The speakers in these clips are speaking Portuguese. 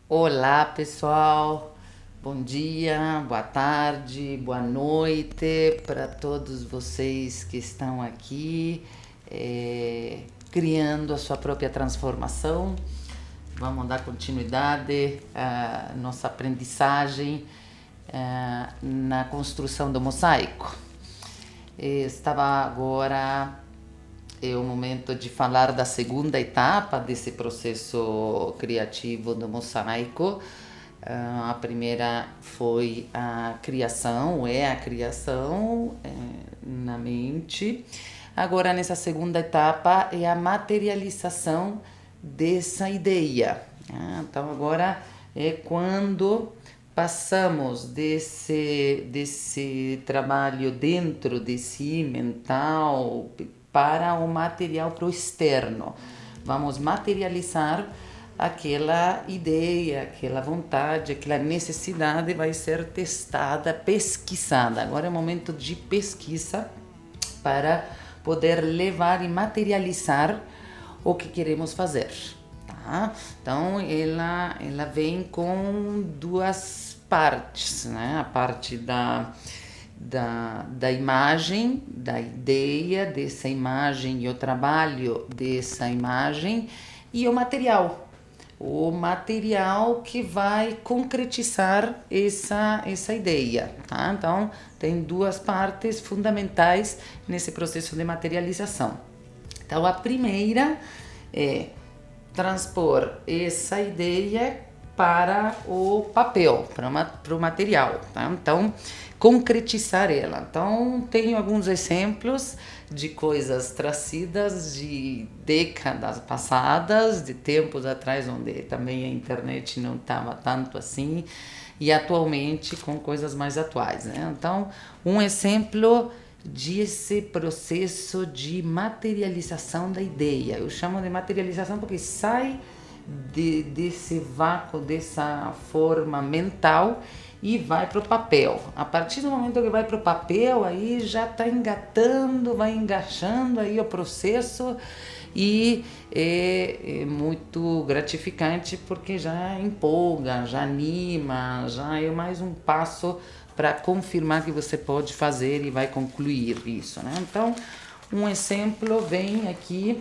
Olá, pessoal. Bom dia, boa tarde, boa noite para todos vocês que estão aqui criando a sua própria transformação. Vamos dar continuidade à nossa aprendizagem na construção do mosaico. Estava agora é o momento de falar da segunda etapa desse processo criativo do mosaico. A primeira foi a criação, é a criação na mente. Agora, nessa segunda etapa, é a materialização dessa ideia. Então, agora é quando passamos desse trabalho dentro de si, mental, para o material, para o externo. Vamos materializar aquela ideia, aquela vontade, aquela necessidade vai ser testada, pesquisada. Agora é o momento de pesquisa para poder levar e materializar o que queremos fazer. Tá? Então ela vem com duas partes, né? A parte da imagem, da ideia dessa imagem e o trabalho dessa imagem e o material que vai concretizar essa ideia. Tá? Então, tem duas partes fundamentais nesse processo de materialização. Então, a primeira é transpor essa ideia para o papel, para o material. Tá? Então, concretizar ela. Então, tenho alguns exemplos de coisas trazidas de décadas passadas, de tempos atrás, onde também a internet não estava tanto assim, e atualmente com coisas mais atuais. Né? Então, um exemplo desse processo de materialização da ideia. Eu chamo de materialização porque sai desse vácuo, dessa forma mental e vai para o papel. A partir do momento que vai para o papel, aí já está engatando, vai engaixando aí o processo e é muito gratificante porque já empolga, já anima, já é mais um passo para confirmar que você pode fazer e vai concluir isso, né? Então, um exemplo vem aqui,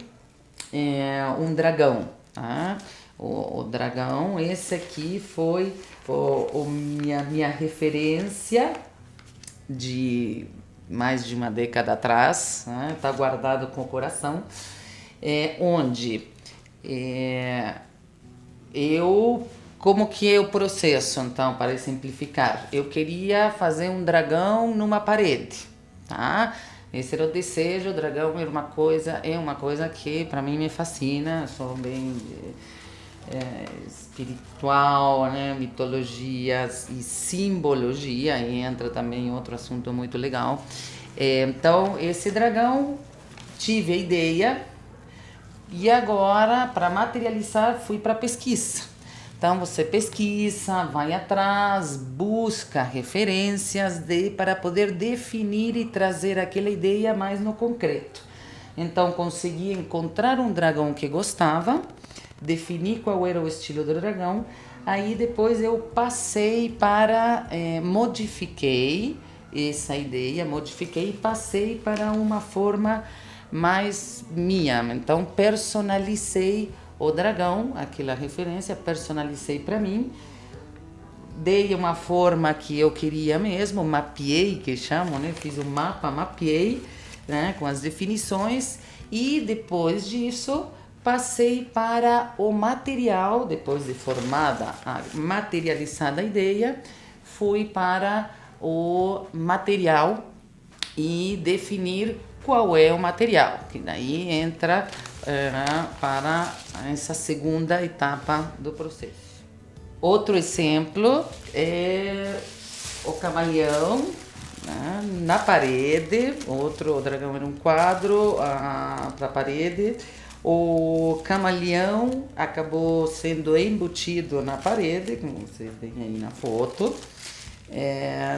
um dragão, tá? O dragão, esse aqui foi minha referência de mais de uma década atrás, né? Tá guardado com o coração, onde eu, como que é o processo, então, para exemplificar? Eu queria fazer um dragão numa parede, tá? Esse era o desejo, o dragão é uma coisa que para mim me fascina, sou bem espiritual, né? Mitologias e simbologia, e entra também outro assunto muito legal. Então, esse dragão, tive a ideia, e agora, para materializar, fui para pesquisa. Então, você pesquisa, vai atrás, busca referências para poder definir e trazer aquela ideia mais no concreto. Então, consegui encontrar um dragão que gostava, defini qual era o estilo do dragão, aí depois eu passei para, modifiquei essa ideia, modifiquei e passei para uma forma mais minha. Então, personalizei o dragão, aquela referência, personalizei para mim, dei uma forma que eu queria mesmo, mapeei, que chamam, né? Fiz um mapa, mapeei, né? Com as definições, e depois disso passei para o material. Depois de formada, materializada a ideia, fui para o material e definir qual é o material, que daí entra para essa segunda etapa do processo. Outro exemplo é o camaleão, né, na parede. O dragão era um quadro para a parede. O camaleão acabou sendo embutido na parede, como você vê aí na foto.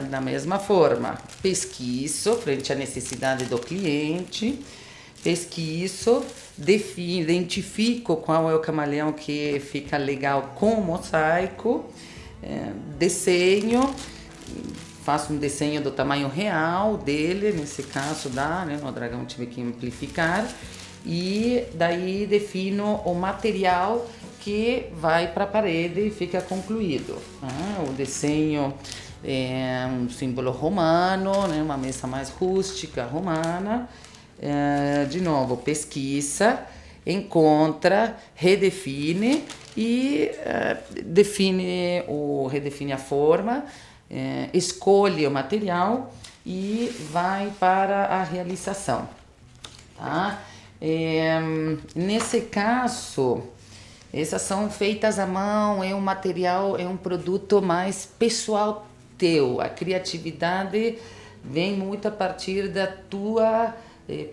Da mesma forma, pesquiso frente à necessidade do cliente, pesquiso identifico qual é o camaleão que fica legal com o mosaico, desenho, faço um desenho do tamanho real dele, nesse caso dá, né? No dragão tive que amplificar, e daí defino o material que vai para a parede e fica concluído. O desenho é um símbolo romano, né? Uma mesa mais rústica romana. De novo, pesquisa, encontra, redefine e redefine a forma, escolhe o material e vai para a realização. Tá? Nesse caso, essas são feitas à mão, é um material, é um produto mais pessoal teu. A criatividade vem muito a partir da tua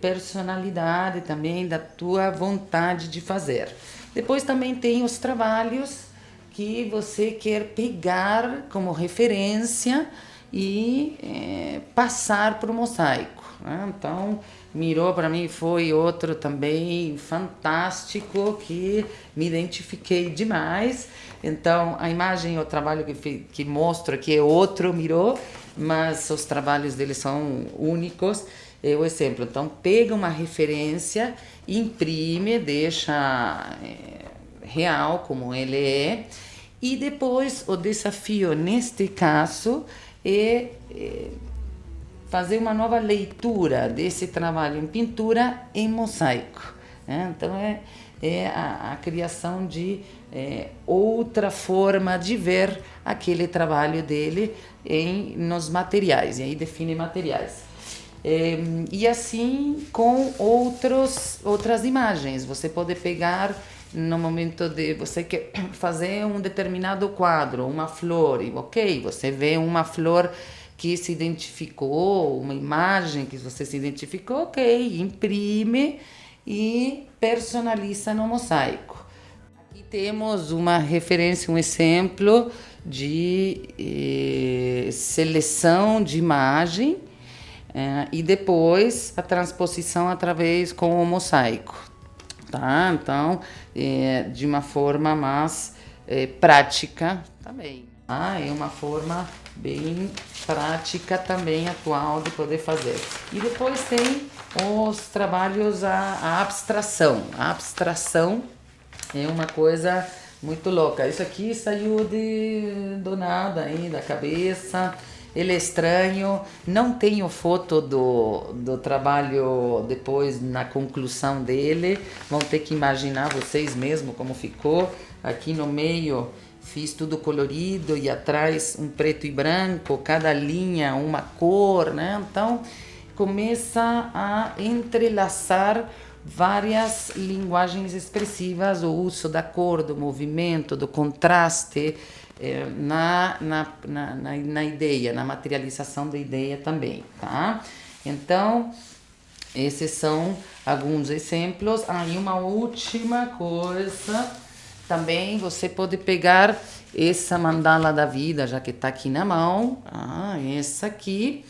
personalidade também, da tua vontade de fazer. Depois também tem os trabalhos que você quer pegar como referência e passar para o mosaico, né? Então, Miró para mim foi outro também fantástico que me identifiquei demais. Então, a imagem, o trabalho que mostro aqui é outro Miró, mas os trabalhos dele são únicos. O exemplo, então pega uma referência, imprime, deixa real como ele é, e depois o desafio neste caso é fazer uma nova leitura desse trabalho em pintura em mosaico, né? Então é a criação de outra forma de ver aquele trabalho dele nos materiais, e aí define materiais. E assim com outras imagens. Você pode pegar no momento de você quer fazer um determinado quadro, uma flor, e ok, você vê uma flor que se identificou, uma imagem que você se identificou, ok, imprime e personaliza no mosaico. Aqui temos uma referência, um exemplo de seleção de imagem, e depois a transposição através com o mosaico, tá? Então, de uma forma mais prática também. É uma forma bem prática também, atual, de poder fazer. E depois tem os trabalhos, a abstração. A abstração é uma coisa muito louca. Isso aqui saiu do nada, aí, da cabeça. Ele é estranho, não tenho foto do trabalho depois na conclusão dele, vão ter que imaginar vocês mesmo como ficou. Aqui no meio fiz tudo colorido e atrás um preto e branco, cada linha uma cor, né? Então começa a entrelaçar várias linguagens expressivas, o uso da cor, do movimento, do contraste, na ideia, na materialização da ideia também, tá? Então, esses são alguns exemplos. E uma última coisa, também você pode pegar essa mandala da vida, já que está aqui na mão. Essa aqui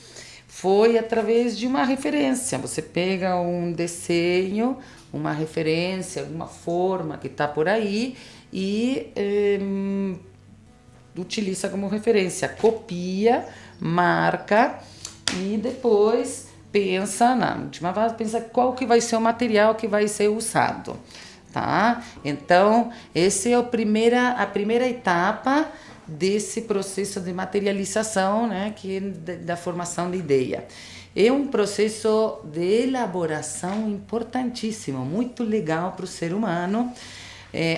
foi através de uma referência. Você pega um desenho, uma referência, alguma forma que está por aí e utiliza como referência, copia, marca e depois pensa, na última fase, pensa qual que vai ser o material que vai ser usado, tá? Então, essa é a primeira etapa desse processo de materialização, né, que é da formação de ideia. É um processo de elaboração importantíssimo, muito legal para o ser humano.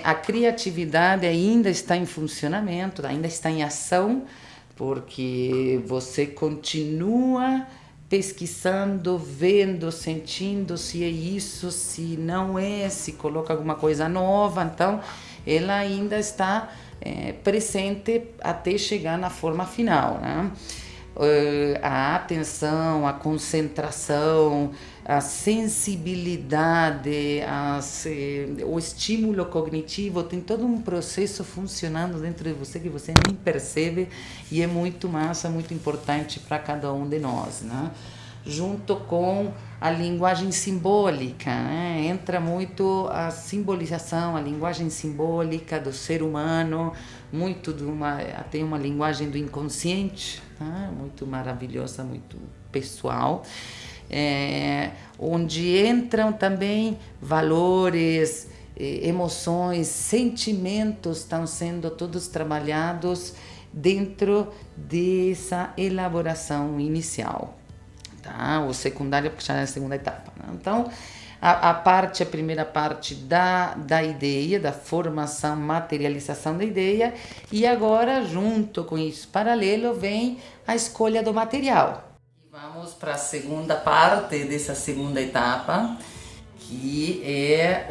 A criatividade ainda está em funcionamento, ainda está em ação, porque você continua pesquisando, vendo, sentindo se é isso, se não é, se coloca alguma coisa nova. Então, ela ainda está presente até chegar na forma final, né? A atenção, a concentração, a sensibilidade, o estímulo cognitivo, tem todo um processo funcionando dentro de você que você nem percebe, e é muito massa, muito importante para cada um de nós, né? junto com a linguagem simbólica, né? Entra muito a simbolização, a linguagem simbólica do ser humano, muito tem uma linguagem do inconsciente, tá? Muito maravilhosa, muito pessoal, onde entram também valores, emoções, sentimentos estão sendo todos trabalhados dentro dessa elaboração inicial, tá? O secundário, porque já é a segunda etapa, né? Então, a primeira parte da ideia, da formação, materialização da ideia, e agora, junto com isso, paralelo, vem a escolha do material. Vamos para a segunda parte dessa segunda etapa, que é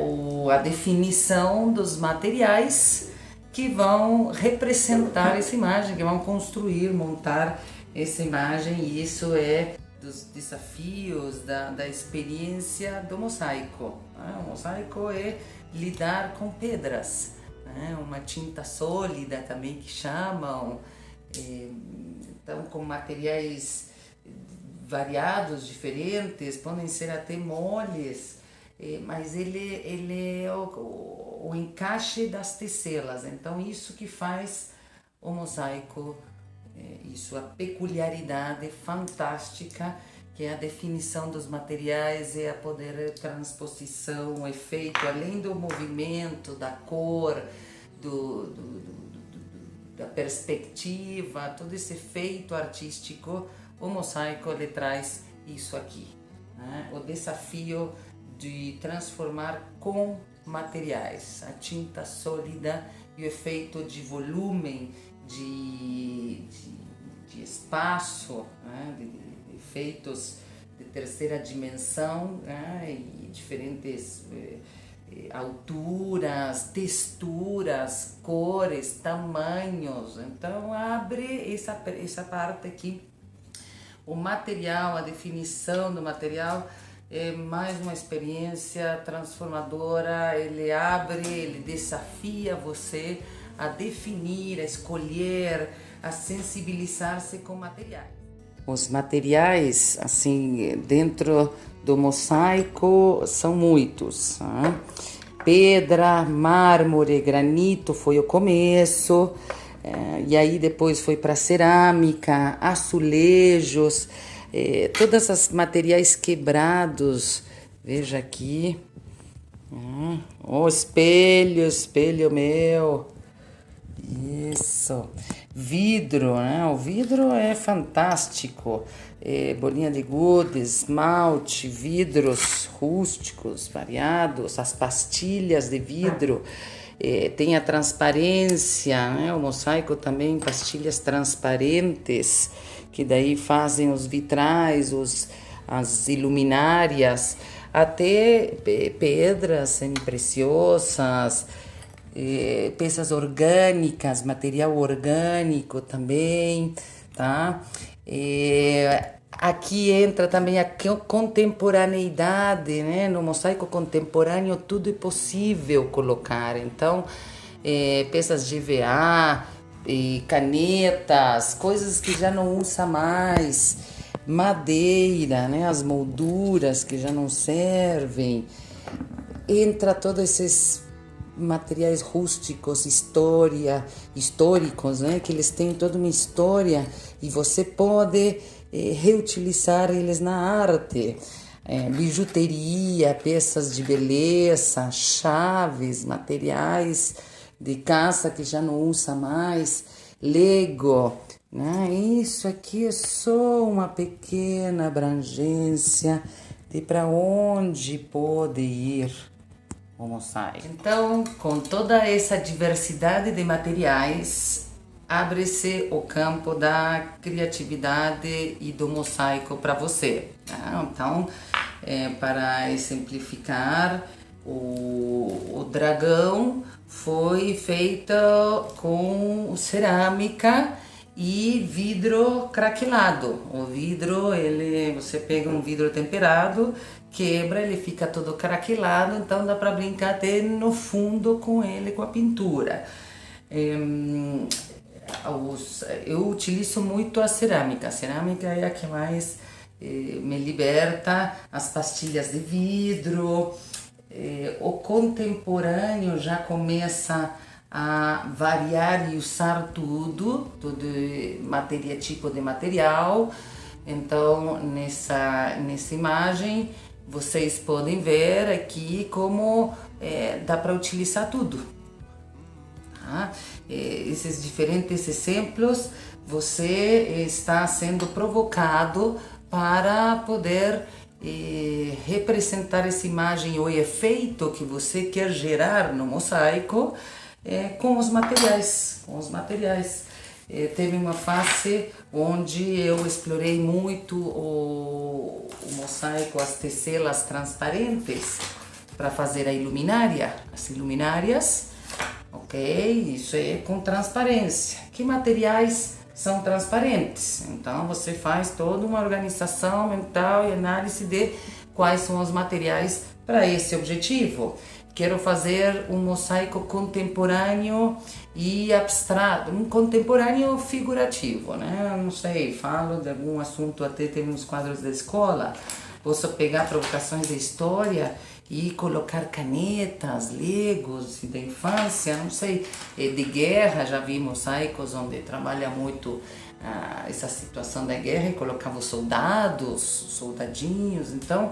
a definição dos materiais que vão representar essa imagem, que vão construir, montar essa imagem, e isso é dos desafios da experiência do mosaico. O mosaico é lidar com pedras, uma tinta sólida também que chamam, então com materiais variados, diferentes, podem ser até moles, mas ele é o encaixe das teselas. Então isso que faz o mosaico, isso, a peculiaridade fantástica, que é a definição dos materiais, é a poder transposição, o efeito, além do movimento, da cor, da perspectiva, todo esse efeito artístico, o mosaico ele traz isso aqui, né? O desafio de transformar com materiais, a tinta sólida e o efeito de volume, de espaço, né? de efeitos de terceira dimensão, né? E diferentes alturas, texturas, cores, tamanhos. Então abre essa parte aqui. O material, a definição do material é mais uma experiência transformadora. Ele abre, ele desafia você a definir, a escolher, a sensibilizar-se com materiais. Os materiais, assim, dentro do mosaico são muitos, né? Pedra, mármore, granito foi o começo, e aí depois foi para cerâmica, azulejos, todos os materiais quebrados. Veja aqui, o espelho meu. Isso, vidro, né? O vidro é fantástico, bolinha de gude, esmalte, vidros rústicos, variados, as pastilhas de vidro, tem a transparência, né? O mosaico também, pastilhas transparentes, que daí fazem os vitrais, as iluminárias, até pedras semipreciosas, peças orgânicas, material orgânico também, tá? Aqui entra também a contemporaneidade, né? No mosaico contemporâneo tudo é possível colocar. Então, peças de EVA, canetas, coisas que já não usa mais, madeira, né? As molduras que já não servem. Entra todos esses materiais rústicos, históricos, né? Que eles têm toda uma história e você pode reutilizar eles na arte. Bijuteria, peças de beleza, chaves, materiais de caça que já não usa mais, Lego, né? Isso aqui é só uma pequena abrangência de para onde pode ir o mosaico. Então, com toda essa diversidade de materiais, abre-se o campo da criatividade e do mosaico para você, né? Então, para exemplificar, o dragão foi feito com cerâmica e vidro craquelado. O vidro, você pega um vidro temperado, quebra, ele fica todo craquelado, então dá para brincar até no fundo com ele, com a pintura. Eu utilizo muito a cerâmica é a que mais me liberta as pastilhas de vidro. O contemporâneo já começa a variar e usar tudo, todo tipo de material. Então, nessa imagem, vocês podem ver aqui como dá para utilizar tudo. Tá? Esses diferentes exemplos, você está sendo provocado para poder representar essa imagem, o efeito que você quer gerar no mosaico com os materiais. Teve uma fase onde eu explorei muito o mosaico, as teselas transparentes para fazer a iluminária, as iluminárias, ok? Isso é com transparência. Que materiais são transparentes? Então você faz toda uma organização mental e análise de quais são os materiais para esse objetivo. Quero fazer um mosaico contemporâneo e abstrato, um contemporâneo figurativo, né? Não sei, falo de algum assunto, até tem uns quadros da escola, posso pegar provocações da história e colocar canetas, legos da infância, não sei, de guerra, já vi mosaicos onde trabalha muito essa situação da guerra e colocava os soldados, soldadinhos. Então,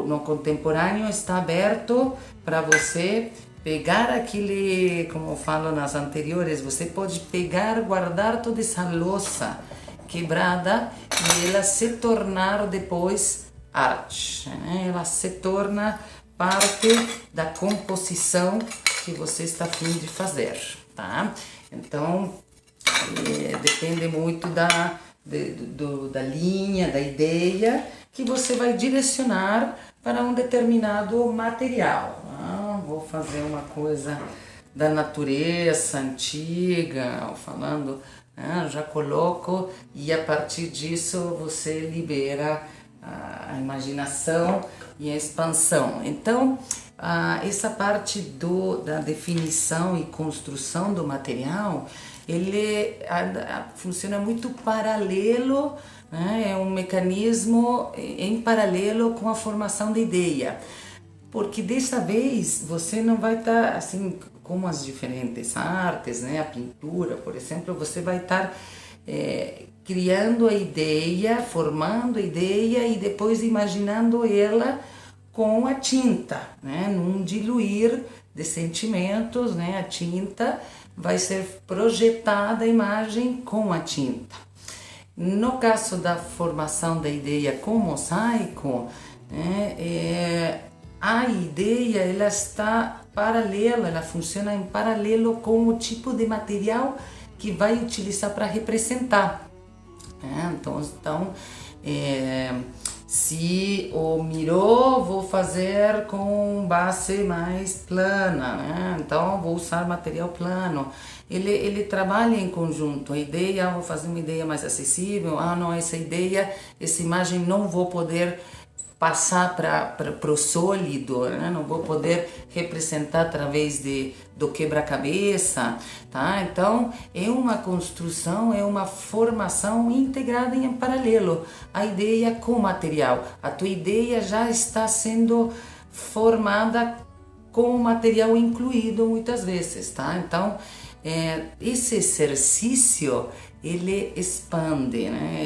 no contemporâneo está aberto para você pegar aquele, como eu falo nas anteriores, você pode pegar, guardar toda essa louça quebrada e ela se tornar depois arte, né? Ela se torna parte da composição que você está a fim de fazer, tá? Então, depende muito da linha, da ideia que você vai direcionar para um determinado material. Vou fazer uma coisa da natureza antiga, falando, já coloco, e a partir disso você libera a imaginação e a expansão. Então, essa parte da definição e construção do material, ele funciona muito paralelo, né? É um mecanismo em paralelo com a formação da ideia, porque dessa vez você não vai estar assim como as diferentes artes, né? A pintura, por exemplo, você vai estar criando a ideia, formando a ideia e depois imaginando ela com a tinta, né? Num diluir de sentimentos, né? A tinta vai ser projetada a imagem com a tinta. No caso da formação da ideia com mosaico, né? A ideia ela está paralela, ela funciona em paralelo com o tipo de material que vai utilizar para representar. Então, se o mirô vou fazer com base mais plana, né? Então vou usar material plano. Ele trabalha em conjunto. A ideia, vou fazer uma ideia mais acessível. Não, essa ideia, essa imagem não vou poder passar para o sólido, né? Não vou poder representar através do quebra-cabeça, tá? Então, é uma construção, é uma formação integrada em paralelo, a ideia com o material. A tua ideia já está sendo formada com o material incluído muitas vezes, tá? Então, esse exercício, ele expande, né?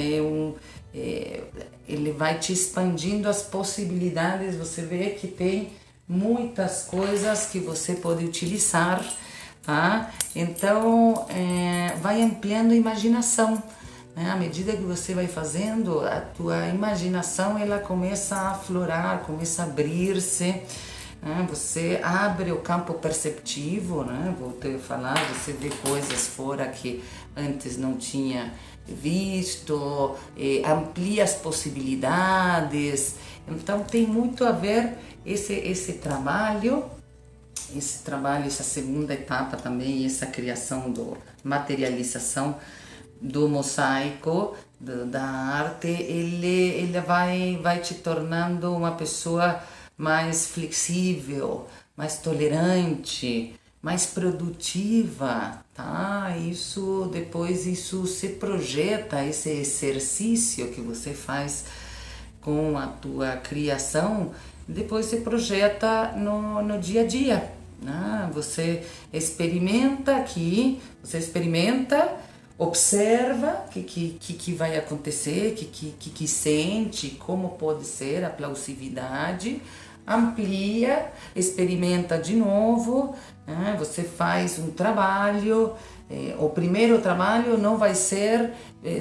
Ele vai te expandindo as possibilidades, você vê que tem muitas coisas que você pode utilizar, tá? Então, vai ampliando a imaginação, né? À medida que você vai fazendo, a tua imaginação, ela começa a aflorar, começa a abrir-se, né? Você abre o campo perceptivo, né? Voltei a falar, você vê coisas fora que antes não tinha visto, amplia as possibilidades. Então tem muito a ver esse trabalho, essa segunda etapa também, essa criação materialização do mosaico, da arte, ele vai te tornando uma pessoa mais flexível, mais tolerante, mais produtiva, tá? isso depois isso se projeta, esse exercício que você faz com a tua criação, depois se projeta no dia a dia. Né? Você experimenta, observa o que vai acontecer, que sente, como pode ser a plausibilidade, amplia, experimenta de novo, né? Você faz um trabalho, o primeiro trabalho não vai ser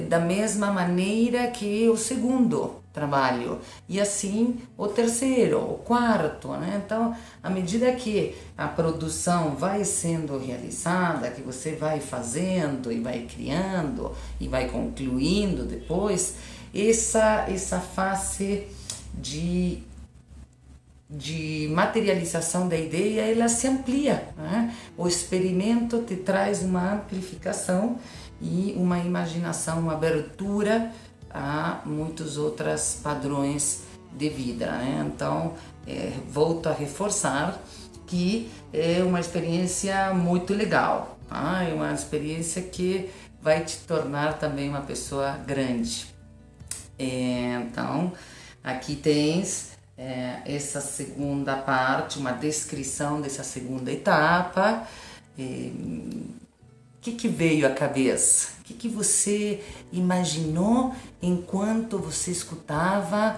da mesma maneira que o segundo trabalho, e assim o terceiro, o quarto, né? Então, à medida que a produção vai sendo realizada, que você vai fazendo e vai criando e vai concluindo depois, essa fase de materialização da ideia, ela se amplia, né? O experimento te traz uma amplificação e uma imaginação, uma abertura a muitos outros padrões de vida, né? Então, volto a reforçar que é uma experiência muito legal, tá? É uma experiência que vai te tornar também uma pessoa grande. Então, aqui tens essa segunda parte, uma descrição dessa segunda etapa. O que veio à cabeça? O que você imaginou enquanto você escutava?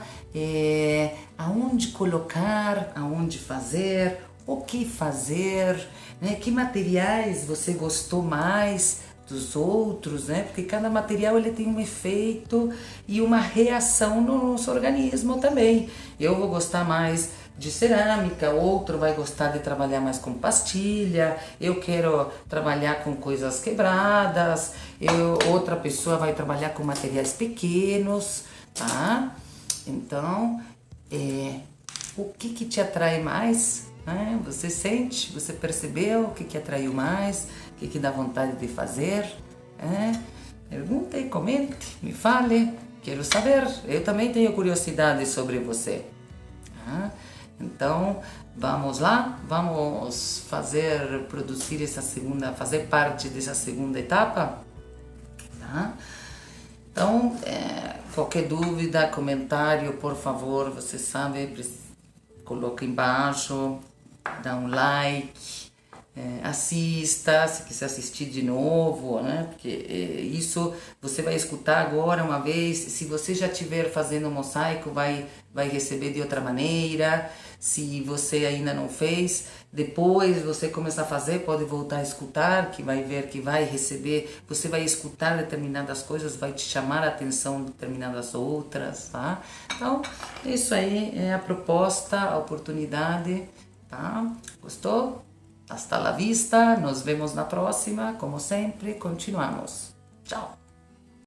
Aonde colocar, aonde fazer, o que fazer, né? Que materiais você gostou mais dos outros, né? Porque cada material ele tem um efeito e uma reação no nosso organismo também. Eu vou gostar mais de cerâmica, outro vai gostar de trabalhar mais com pastilha, eu quero trabalhar com coisas quebradas, outra pessoa vai trabalhar com materiais pequenos, tá? Então, o que te atrai mais? Né? Você sente, você percebeu o que atraiu mais, o que dá vontade de fazer? Pergunte, comente, me fale, quero saber, eu também tenho curiosidade sobre você. Tá? Então, vamos lá, vamos fazer parte dessa segunda etapa, tá? Então, qualquer dúvida, comentário, por favor, você sabe, coloca embaixo, dá um like, assista, se quiser assistir de novo, né? Porque isso você vai escutar agora uma vez, se você já estiver fazendo mosaico, vai receber de outra maneira. Se você ainda não fez, depois você começar a fazer, pode voltar a escutar, que vai ver que vai receber, você vai escutar determinadas coisas, vai te chamar a atenção determinadas outras, tá? Então, isso aí é a proposta, a oportunidade, tá? Gostou? Hasta la vista, nos vemos na próxima, como sempre, continuamos.